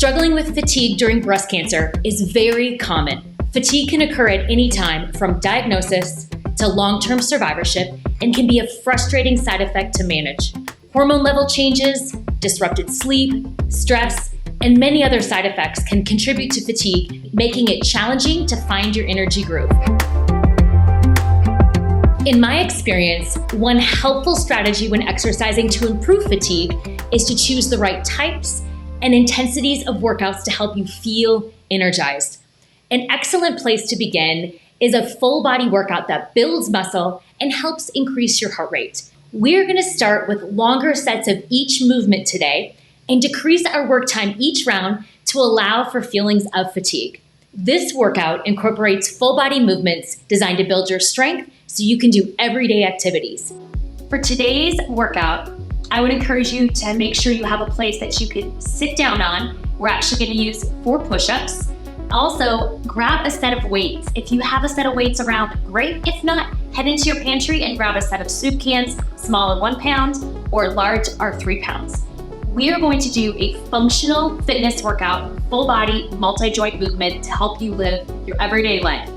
Struggling with fatigue during breast cancer is very common. Fatigue can occur at any time from diagnosis to long-term survivorship and can be a frustrating side effect to manage. Hormone level changes, disrupted sleep, stress, and many other side effects can contribute to fatigue, making it challenging to find your energy groove. In my experience, one helpful strategy when exercising to improve fatigue is to choose the right types and intensities of workouts to help you feel energized. An excellent place to begin is a full body workout that builds muscle and helps increase your heart rate. We're going to start with longer sets of each movement today and decrease our work time each round to allow for feelings of fatigue. This workout incorporates full body movements designed to build your strength so you can do everyday activities. For today's workout, I would encourage you to make sure you have a place that you can sit down on. We're actually going to use 4 push-ups. Also, grab a set of weights. If you have a set of weights around, great. If not, head into your pantry and grab a set of soup cans, small and 1 pound, or large are 3 pounds. We are going to do a functional fitness workout, full body, multi-joint movement to help you live your everyday life.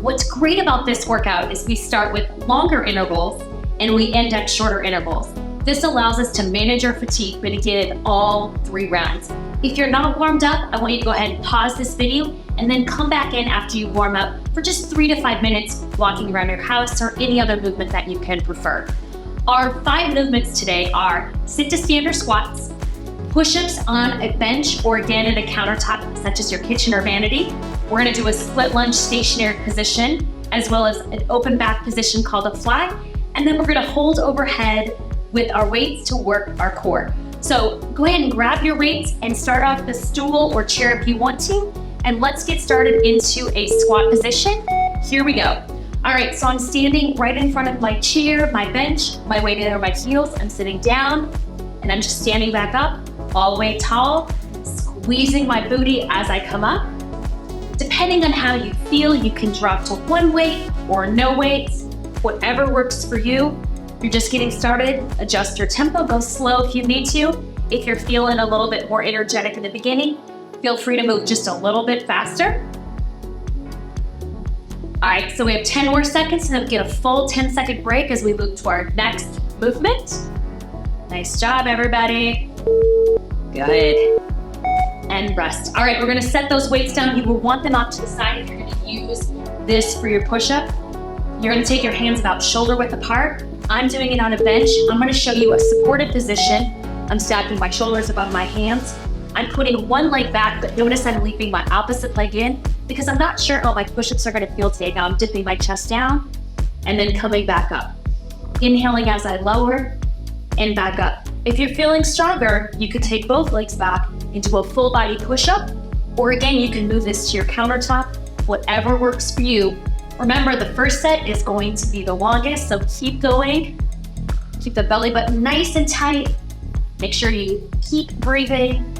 What's great about this workout is we start with longer intervals and we end at shorter intervals. This allows us to manage our fatigue, but again, all 3 rounds. If you're not warmed up, I want you to go ahead and pause this video and then come back in after you warm up for just 3 to 5 minutes walking around your house or any other movement that you can prefer. Our 5 movements today are sit to stand or squats, push-ups on a bench or again at a countertop such as your kitchen or vanity. We're gonna do a split lunge stationary position as well as an open back position called a fly. And then we're gonna hold overhead with our weights to work our core. So go ahead and grab your weights and start off the stool or chair if you want to. And let's get started into a squat position. Here we go. All right, so I'm standing right in front of my chair, my bench, my weight are my heels. I'm sitting down and I'm just standing back up, all the way tall, squeezing my booty as I come up. Depending on how you feel, you can drop to 1 weight or no weights, whatever works for you. You're just getting started, adjust your tempo, go slow if you need to. If you're feeling a little bit more energetic in the beginning, feel free to move just a little bit faster. All right, so we have 10 more seconds and then get a full 10-second break as we move to our next movement. Nice job, everybody. Good. And rest. All right, we're gonna set those weights down. You will want them off to the side if you're gonna use this for your push-up. You're gonna take your hands about shoulder width apart. I'm doing it on a bench. I'm gonna show you a supported position. I'm stabbing my shoulders above my hands. I'm putting 1 leg back, but notice I'm leaping my opposite leg in because I'm not sure how my push-ups are gonna feel today. Now I'm dipping my chest down and then coming back up. Inhaling as I lower and back up. If you're feeling stronger, you could take both legs back into a full body push-up, or again, you can move this to your countertop, whatever works for you. Remember, the first set is going to be the longest, so keep going. Keep the belly button nice and tight. Make sure you keep breathing.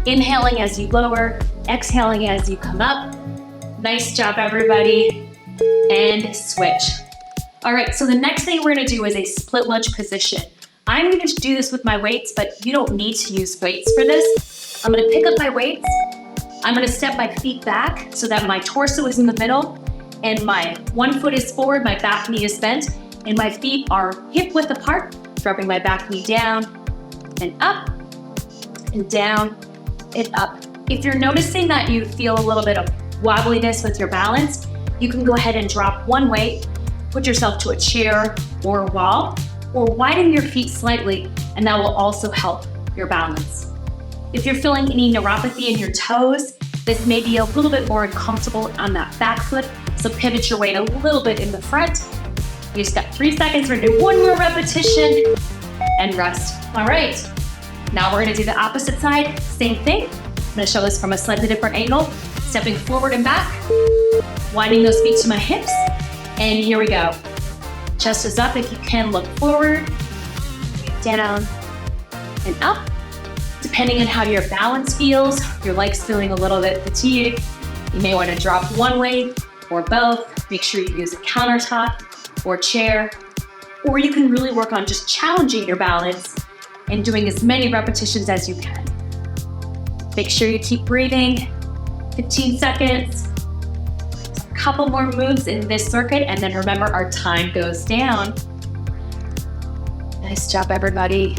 Inhaling as you lower, exhaling as you come up. Nice job, everybody. And switch. All right, so the next thing we're gonna do is a split lunge position. I'm gonna do this with my weights, but you don't need to use weights for this. I'm gonna pick up my weights. I'm gonna step my feet back so that my torso is in the middle and my 1 foot is forward, my back knee is bent, and my feet are hip width apart, dropping my back knee down and up and down and up. If you're noticing that you feel a little bit of wobbliness with your balance, you can go ahead and drop 1 weight, put yourself to a chair or a wall, or widen your feet slightly, and that will also help your balance. If you're feeling any neuropathy in your toes, this may be a little bit more uncomfortable on that back foot, so pivot your weight a little bit in the front. You just got 3 seconds. We're gonna do 1 more repetition and rest. All right, now we're gonna do the opposite side, same thing. I'm gonna show this from a slightly different angle, stepping forward and back, winding those feet to my hips, and here we go. Chest is up. If you can, look forward, down, and up. Depending on how your balance feels, your legs feeling a little bit fatigued, you may want to drop 1 weight or both. Make sure you use a countertop or chair, or you can really work on just challenging your balance and doing as many repetitions as you can. Make sure you keep breathing. 15 seconds. A couple more moves in this circuit, and then remember our time goes down. Nice job, everybody.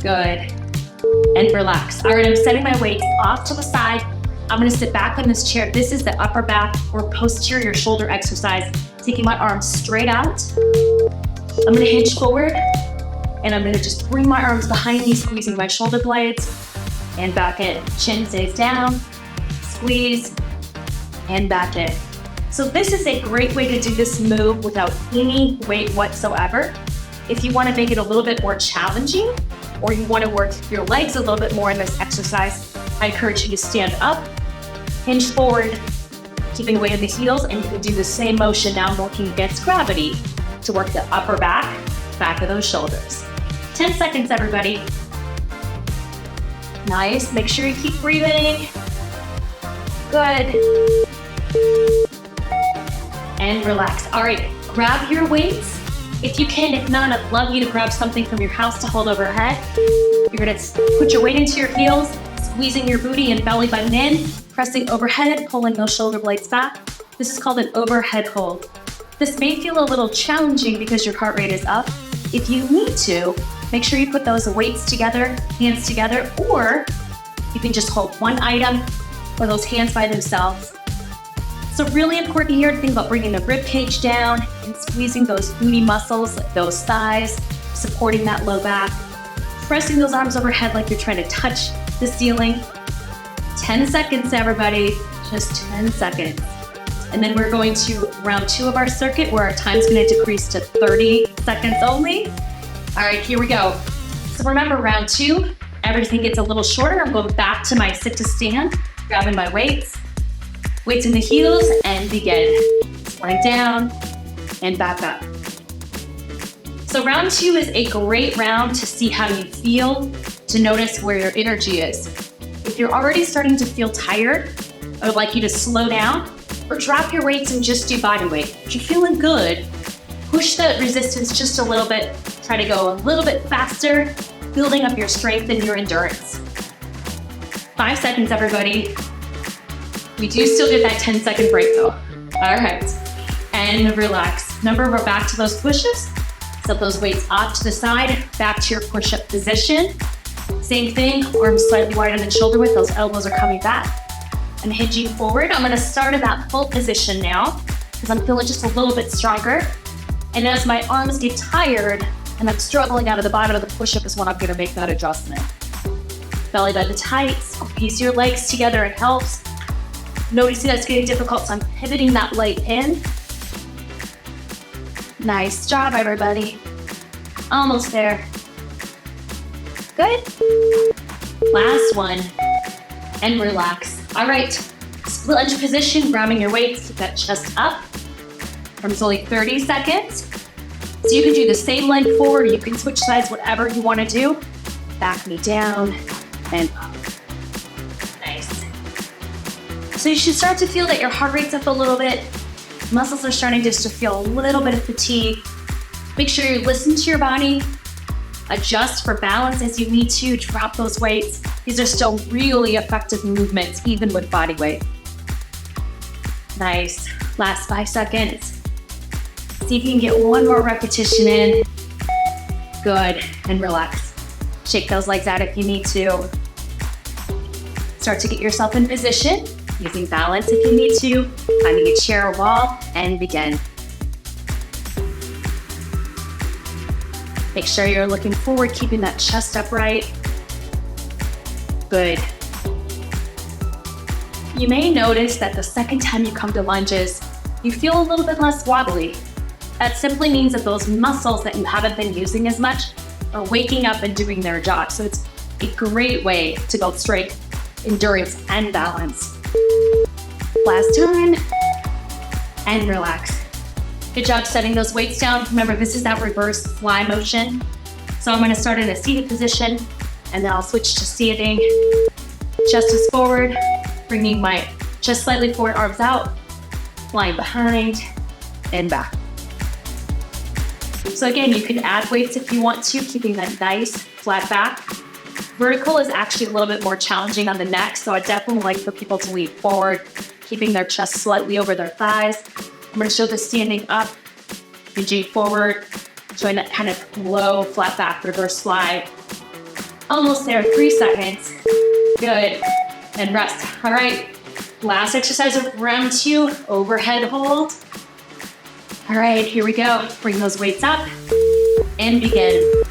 Good. And relax. All right, I'm setting my weights off to the side. I'm gonna sit back in this chair. This is the upper back or posterior shoulder exercise. Taking my arms straight out. I'm gonna hinge forward, and I'm gonna just bring my arms behind me, squeezing my shoulder blades, and back in. Chin stays down, squeeze, and back in. So this is a great way to do this move without any weight whatsoever. If you wanna make it a little bit more challenging, or you wanna work your legs a little bit more in this exercise, I encourage you to stand up, hinge forward, keeping weight in the heels, and you can do the same motion now working against gravity to work the upper back of those shoulders. 10 seconds, everybody. Nice, make sure you keep breathing. Good. And relax. All right, grab your weights. If you can, if not, I'd love you to grab something from your house to hold overhead. You're gonna put your weight into your heels, squeezing your booty and belly button in, pressing overhead, pulling those shoulder blades back. This is called an overhead hold. This may feel a little challenging because your heart rate is up. If you need to, make sure you put those weights together, hands together, or you can just hold one item or those hands by themselves. So really important here to think about bringing the rib cage down and squeezing those booty muscles, like those thighs, supporting that low back, pressing those arms overhead like you're trying to touch the ceiling. 10 seconds, everybody, just 10 seconds. And then we're going to round 2 of our circuit where our time's gonna decrease to 30 seconds only. All right, here we go. So remember, round 2, everything gets a little shorter. I'm going back to my sit to stand, grabbing my weights in the heels, and begin. Sliding down and back up. So round 2 is a great round to see how you feel, to notice where your energy is. If you're already starting to feel tired, I would like you to slow down or drop your weights and just do body weight. If you're feeling good, push the resistance just a little bit. Try to go a little bit faster, building up your strength and your endurance. 5 seconds, everybody. We do still get that 10-second break though. All right, and relax. Remember, we're back to those push-ups. Set those weights off to the side, back to your push-up position. Same thing, arms slightly wider than shoulder width, those elbows are coming back. And hinging forward. I'm gonna start in that full position now, because I'm feeling just a little bit stronger. And as my arms get tired, and I'm struggling out of the bottom of the push-up is when I'm gonna make that adjustment. Belly button tight, squeeze your legs together, it helps. Noticing that's getting difficult, so I'm pivoting that leg in. Nice job, everybody. Almost there. Good. Last one, and relax. All right, split lunge position, grabbing your weights, keep that chest up. It's only 30 seconds. So you can do the same leg forward, you can switch sides, whatever you wanna do. Back knee down and up. Nice. So you should start to feel that your heart rate's up a little bit. Muscles are starting just to feel a little bit of fatigue. Make sure you listen to your body. Adjust for balance as you need to. Drop those weights. These are still really effective movements, even with body weight. Nice. Last 5 seconds. See if you can get one more repetition in. Good. And relax. Shake those legs out if you need to. Start to get yourself in position. Using balance if you need to. Finding a chair or wall, and begin. Make sure you're looking forward, keeping that chest upright. Good. You may notice that the second time you come to lunges, you feel a little bit less wobbly. That simply means that those muscles that you haven't been using as much are waking up and doing their job. So it's a great way to build strength, endurance, and balance. Last time, and relax. Good job setting those weights down. Remember, this is that reverse fly motion. So I'm gonna start in a seated position, and then I'll switch to seating. Chest is forward, bringing my chest slightly forward, arms out, flying behind, and back. So again, you can add weights if you want to, keeping that nice flat back. Vertical is actually a little bit more challenging on the neck, so I definitely like for people to lean forward, keeping their chest slightly over their thighs. I'm going to show this standing up, hinging forward, showing that kind of low, flat back reverse slide. Almost there, 3 seconds. Good. And rest. All right. Last exercise of round 2, overhead hold. All right, here we go. Bring those weights up and begin.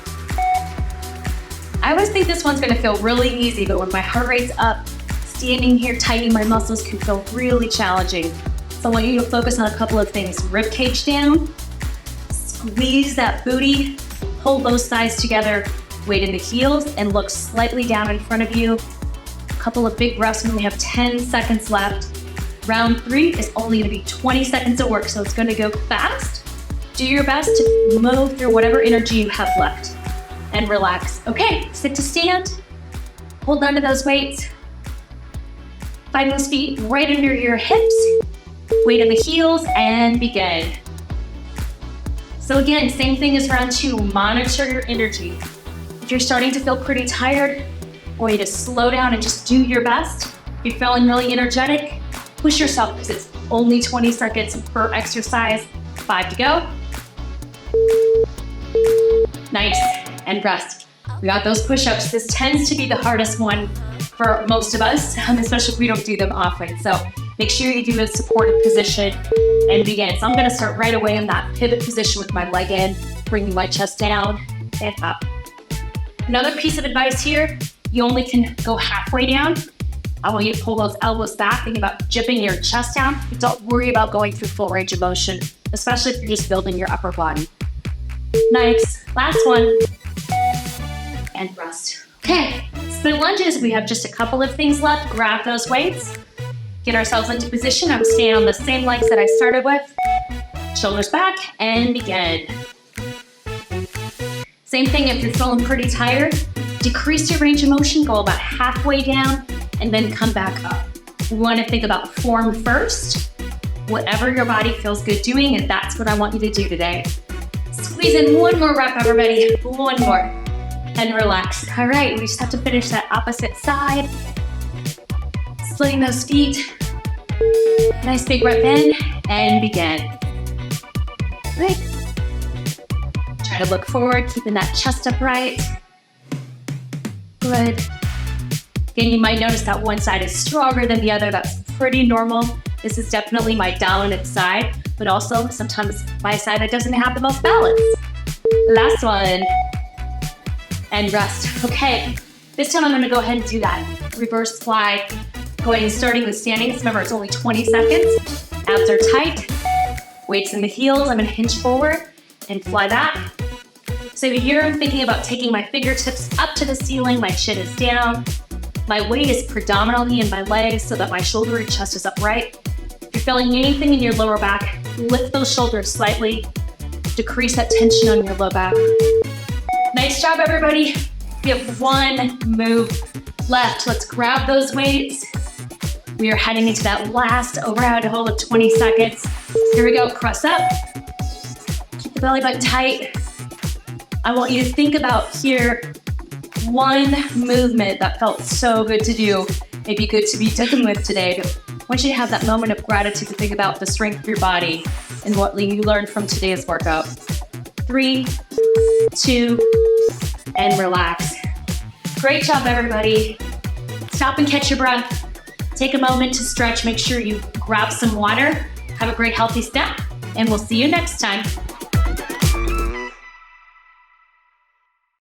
I always think this one's gonna feel really easy, but when my heart rate's up, standing here, tightening my muscles can feel really challenging. So I want you to focus on a couple of things. Rib cage down, squeeze that booty, hold those thighs together, weight in the heels, and look slightly down in front of you. A couple of big breaths, we only have 10 seconds left. Round 3 is only gonna be 20 seconds of work, so it's gonna go fast. Do your best to move through whatever energy you have left and relax. Okay, sit to stand, hold on to those weights. Find those feet right under your hips, weight in the heels, and begin. So again, same thing as round 2, monitor your energy. If you're starting to feel pretty tired, I want you to slow down and just do your best. If you're feeling really energetic, push yourself because it's only 20 seconds per exercise. 5 to go. Nice, and rest. We got those push-ups. This tends to be the hardest one for most of us, especially if we don't do them often. So make sure you do a supported position and begin. So I'm gonna start right away in that pivot position with my leg in, bringing my chest down and up. Another piece of advice here, you only can go halfway down. I want you to pull those elbows back, thinking about jipping your chest down. Don't worry about going through full range of motion, especially if you're just building your upper body. Nice, last one, and rest. Okay, spin lunges. We have just a couple of things left. Grab those weights, get ourselves into position. I'm staying on the same legs that I started with. Shoulders back, and begin. Same thing if you're feeling pretty tired, decrease your range of motion, go about halfway down, and then come back up. We want to think about form first, whatever your body feels good doing, and that's what I want you to do today. Squeeze in one more rep, everybody. One more, and relax. All right, we just have to finish that opposite side. Splitting those feet. Nice big rep in, and begin. Great. Try to look forward, keeping that chest upright. Good. Again, you might notice that one side is stronger than the other. That's pretty normal. This is definitely my dominant side, but also sometimes my side that doesn't have the most balance. Last one, and rest. Okay, this time I'm gonna go ahead and do that reverse slide. Going and starting with standing. Remember, it's only 20 seconds. Abs are tight. Weights in the heels. I'm gonna hinge forward and fly that. So here I'm thinking about taking my fingertips up to the ceiling. My chin is down. My weight is predominantly in my legs so that my shoulder and chest is upright. If you're feeling anything in your lower back, lift those shoulders slightly. Decrease that tension on your low back. Nice job, everybody. We have one move left. Let's grab those weights. We are heading into that last overhead hold of 20 seconds. Here we go, cross up. Keep the belly button tight. I want you to think about here one movement that felt so good to do, maybe good to be done with today. But I want you to have that moment of gratitude to think about the strength of your body and what you learned from today's workout. 3, 2, and relax. Great job, everybody. Stop and catch your breath. Take a moment to stretch. Make sure you grab some water. Have a great healthy step, and we'll see you next time.